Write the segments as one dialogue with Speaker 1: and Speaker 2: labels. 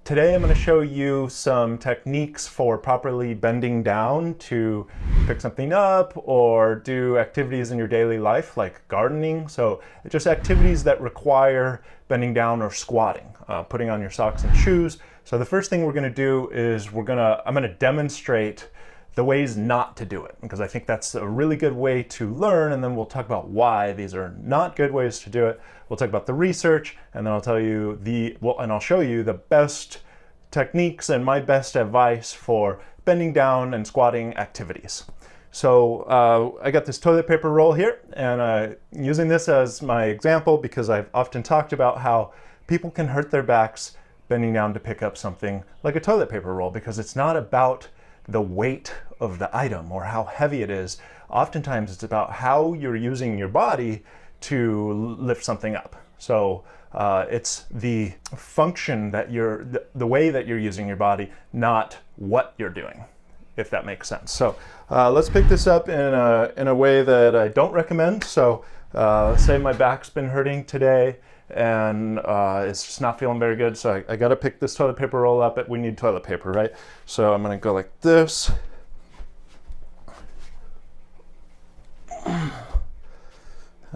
Speaker 1: Today I'm going to show you some techniques for properly bending down to pick something up or do activities in your daily life like gardening. So just activities that require bending down or squatting, putting on your socks and shoes. So the first thing we're going to do is I'm going to demonstrate the ways not to do it, because I think that's a really good way to learn, and then we'll talk about why these are not good ways to do it. We'll talk about the research, and then I'll tell you and I'll show you the best techniques and my best advice for bending down and squatting activities. So I got this toilet paper roll here, and I'm using this as my example because I've often talked about how people can hurt their backs bending down to pick up something like a toilet paper roll, because it's not about the weight of the item or how heavy it is. Oftentimes it's about how you're using your body to lift something up. So it's the function that the way that you're using your body, not what you're doing, if that makes sense. So let's pick this up in a way that I don't recommend. So say my back's been hurting today and it's just not feeling very good, so I got to pick this toilet paper roll up. We need toilet paper, right? So I'm going to go like this.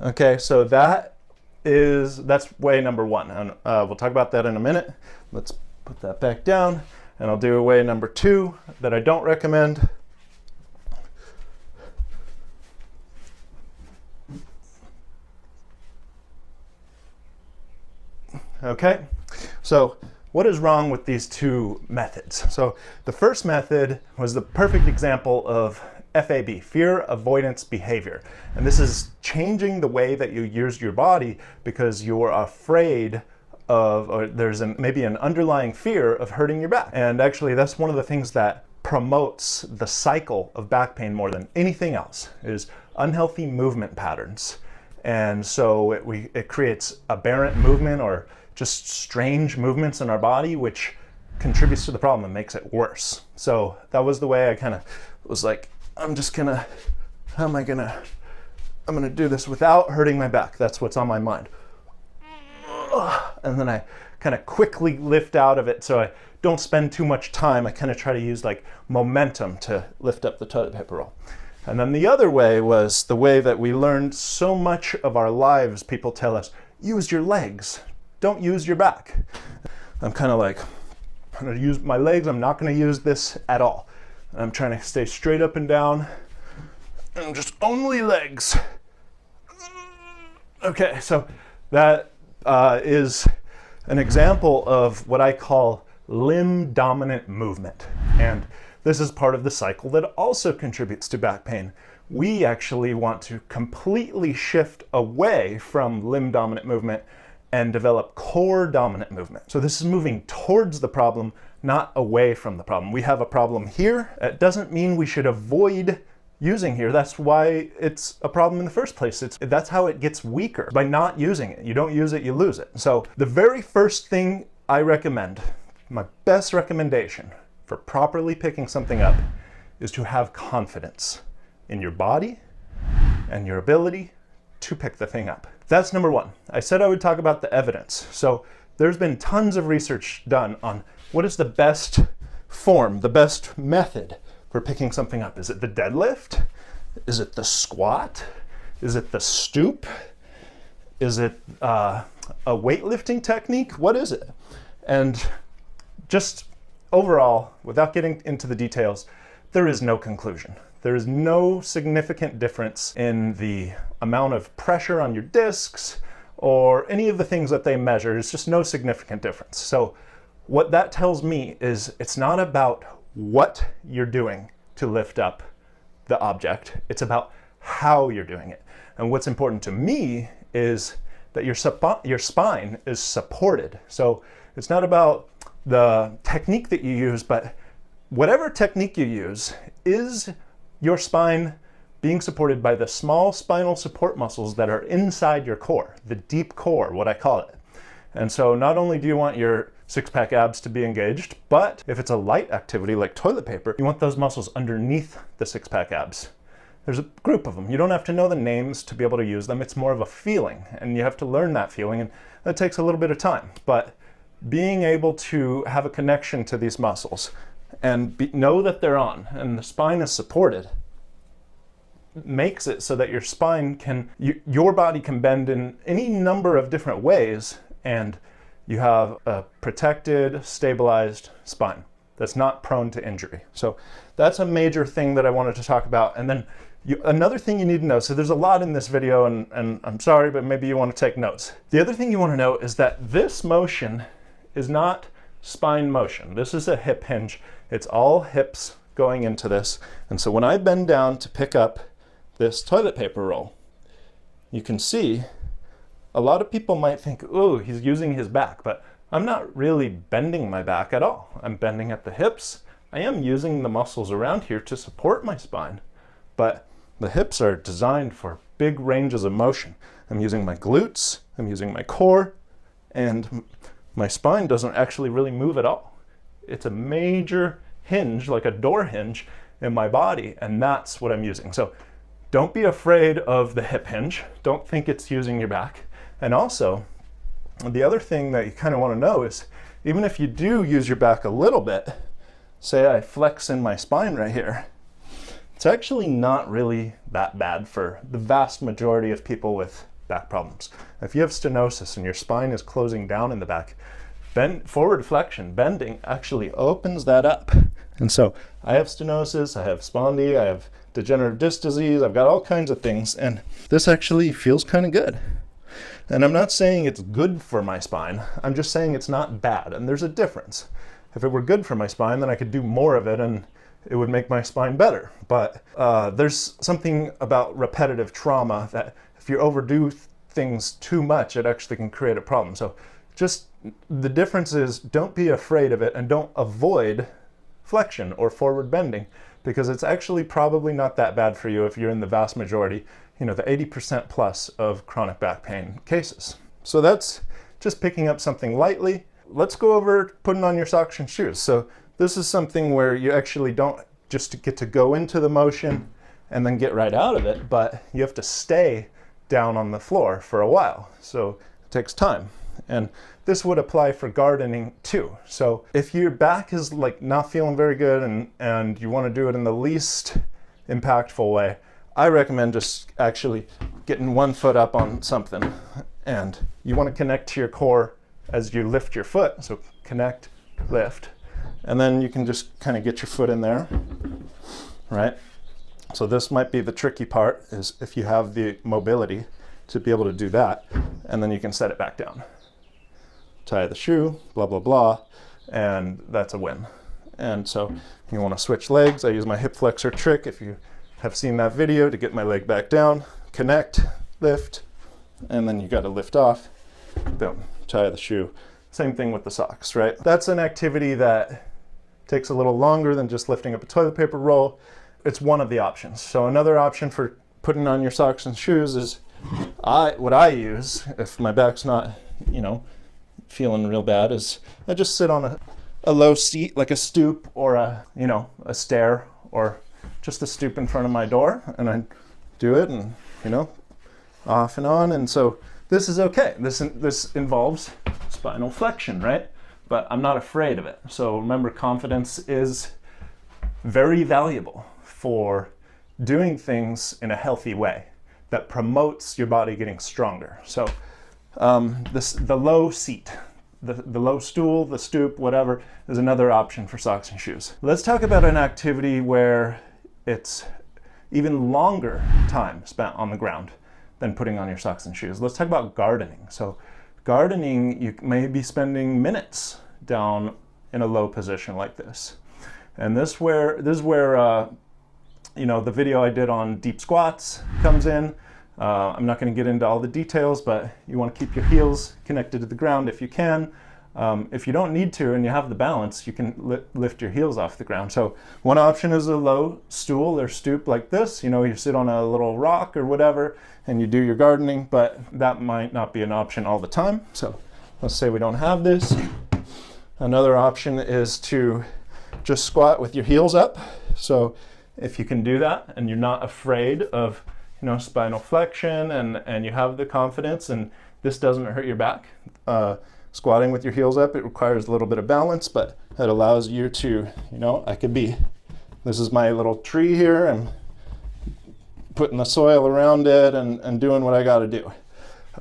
Speaker 1: Okay, so that's way number one, and we'll talk about that in a minute. Let's put that back down, and I'll do way number two that I don't recommend. Okay, so what is wrong with these two methods? So the first method was the perfect example of FAB, fear avoidance behavior. And this is changing the way that you use your body because you're afraid of, or there's maybe an underlying fear of hurting your back. And actually that's one of the things that promotes the cycle of back pain more than anything else, is unhealthy movement patterns. And so it creates aberrant movement or just strange movements in our body, which contributes to the problem and makes it worse. So that was the way I kind of was like, I'm gonna do this without hurting my back. That's what's on my mind. And then I kind of quickly lift out of it so I don't spend too much time. I kind of try to use like momentum to lift up the toilet paper roll. And then the other way was the way that we learned so much of our lives. People tell us, use your legs, don't use your back. I'm kind of like, I'm gonna use my legs, I'm not gonna use this at all. I'm trying to stay straight up and down, and just only legs. Okay, so that is an example of what I call limb dominant movement. And this is part of the cycle that also contributes to back pain. We actually want to completely shift away from limb dominant movement and develop core dominant movement. So this is moving towards the problem, not away from the problem. We have a problem here. It doesn't mean we should avoid using here. That's why it's a problem in the first place. That's how it gets weaker, by not using it. You don't use it, you lose it. So the very first thing I recommend, my best recommendation for properly picking something up, is to have confidence in your body and your ability to pick the thing up. That's number one. I said I would talk about the evidence. So there's been tons of research done on what is the best form, the best method for picking something up. Is it the deadlift? Is it the squat? Is it the stoop? Is it a weightlifting technique? What is it? And just overall, without getting into the details, there is no conclusion. There is no significant difference in the amount of pressure on your discs or any of the things that they measure. It's just no significant difference. So what that tells me is it's not about what you're doing to lift up the object. It's about how you're doing it. And what's important to me is that your spine is supported. So it's not about the technique that you use, but whatever technique you use, is your spine being supported by the small spinal support muscles that are inside your core, the deep core, what I call it. And so not only do you want your six-pack abs to be engaged, but if it's a light activity like toilet paper, you want those muscles underneath the six-pack abs. There's a group of them. You don't have to know the names to be able to use them. It's more of a feeling, and you have to learn that feeling, and that takes a little bit of time. But being able to have a connection to these muscles and know that they're on and the spine is supported makes it so that your spine can, your body can bend in any number of different ways, and you have a protected, stabilized spine that's not prone to injury. So that's a major thing that I wanted to talk about. And then another thing you need to know, so there's a lot in this video, and I'm sorry, but maybe you want to take notes. The other thing you want to know is that this motion is not spine motion. This is a hip hinge. It's all hips going into this. And so when I bend down to pick up this toilet paper roll, you can see a lot of people might think, oh, he's using his back, but I'm not really bending my back at all. I'm bending at the hips. I am using the muscles around here to support my spine, but the hips are designed for big ranges of motion. I'm using my glutes, I'm using my core, and my spine doesn't actually really move at all. It's a major hinge, like a door hinge in my body, and that's what I'm using. So don't be afraid of the hip hinge. Don't think it's using your back. And also, the other thing that you kind of want to know is, even if you do use your back a little bit, say I flex in my spine right here, it's actually not really that bad for the vast majority of people with back problems. If you have stenosis and your spine is closing down in the back, forward flexion, bending, actually opens that up. And so I have stenosis, I have spondy, I have degenerative disc disease, I've got all kinds of things, and this actually feels kind of good. And I'm not saying it's good for my spine, I'm just saying it's not bad, and there's a difference. If it were good for my spine, then I could do more of it and it would make my spine better. But there's something about repetitive trauma that if you overdo things too much, it actually can create a problem. So just the difference is, don't be afraid of it and don't avoid flexion or forward bending, because it's actually probably not that bad for you if you're in the vast majority, the 80% plus of chronic back pain cases. So that's just picking up something lightly. Let's go over putting on your socks and shoes. So this is something where you actually don't just get to go into the motion and then get right out of it, but you have to stay down on the floor for a while. So it takes time. And this would apply for gardening too. So if your back is like not feeling very good and you want to do it in the least impactful way, I recommend just actually getting one foot up on something, and you want to connect to your core as you lift your foot. So connect, lift, and then you can just kind of get your foot in there, right? So this might be the tricky part, is if you have the mobility to be able to do that, and then you can set it back down. Tie the shoe, blah, blah, blah, and that's a win. And so you want to switch legs. I use my hip flexor trick, if you have seen that video, to get my leg back down, connect, lift, and then you got to lift off, boom, tie the shoe. Same thing with the socks, right? That's an activity that takes a little longer than just lifting up a toilet paper roll. It's one of the options. So another option for putting on your socks and shoes is what I use if my back's not, feeling real bad, is I just sit on a low seat, like a stoop or a stair, or just a stoop in front of my door, and I do it, and off and on. And so this is okay. This involves spinal flexion, right? But I'm not afraid of it. So remember, confidence is very valuable for doing things in a healthy way that promotes your body getting stronger. So the low seat, the low stool, the stoop, whatever, is another option for socks and shoes. Let's talk about an activity where it's even longer time spent on the ground than putting on your socks and shoes. Let's talk about gardening. So gardening, you may be spending minutes down in a low position like this. And this is where the video I did on deep squats comes in. I'm not going to get into all the details, but you want to keep your heels connected to the ground if you can. If you don't need to and you have the balance, you can lift your heels off the ground. So one option is a low stool or stoop like this. You sit on a little rock or whatever and you do your gardening, but that might not be an option all the time. So let's say we don't have this. Another option is to just squat with your heels up. So if you can do that and you're not afraid of spinal flexion and you have the confidence and this doesn't hurt your back, squatting with your heels up, it requires a little bit of balance, but it allows you to, you know, this is my little tree here, and putting the soil around it and doing what I got to do.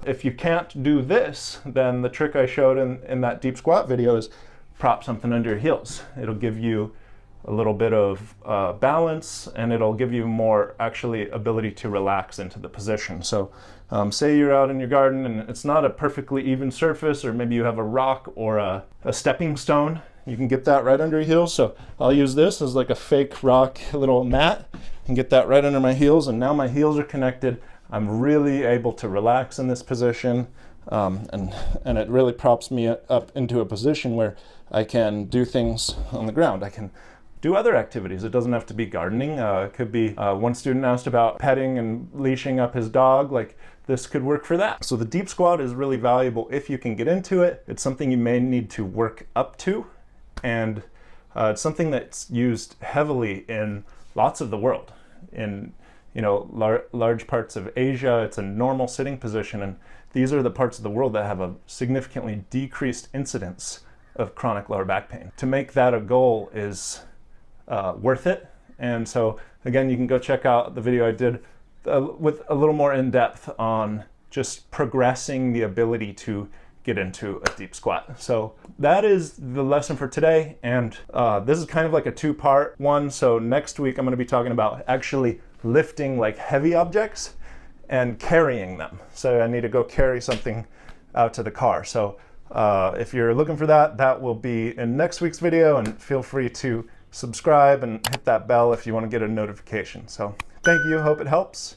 Speaker 1: If you can't do this, then the trick I showed in that deep squat video is prop something under your heels. It'll give you a little bit of balance, and it'll give you more actually ability to relax into the position. So say you're out in your garden and it's not a perfectly even surface, or maybe you have a rock or a stepping stone, you can get that right under your heels. So I'll use this as like a fake rock little mat and get that right under my heels, and now my heels are connected. I'm really able to relax in this position, and it really props me up into a position where I can do things on the ground. I can do other activities. It doesn't have to be gardening. It could be, one student asked about petting and leashing up his dog. Like, this could work for that. So the deep squat is really valuable if you can get into it. It's something you may need to work up to, and it's something that's used heavily in lots of the world. In large parts of Asia, it's a normal sitting position, and these are the parts of the world that have a significantly decreased incidence of chronic lower back pain. To make that a goal is worth it. And so again, you can go check out the video I did with a little more in depth on just progressing the ability to get into a deep squat. So that is the lesson for today, and this is kind of like a two-part one. So next week I'm going to be talking about actually lifting like heavy objects and carrying them. So I need to go carry something out to the car. So if you're looking for that, that will be in next week's video, and feel free to subscribe and hit that bell if you want to get a notification. So thank you, hope it helps.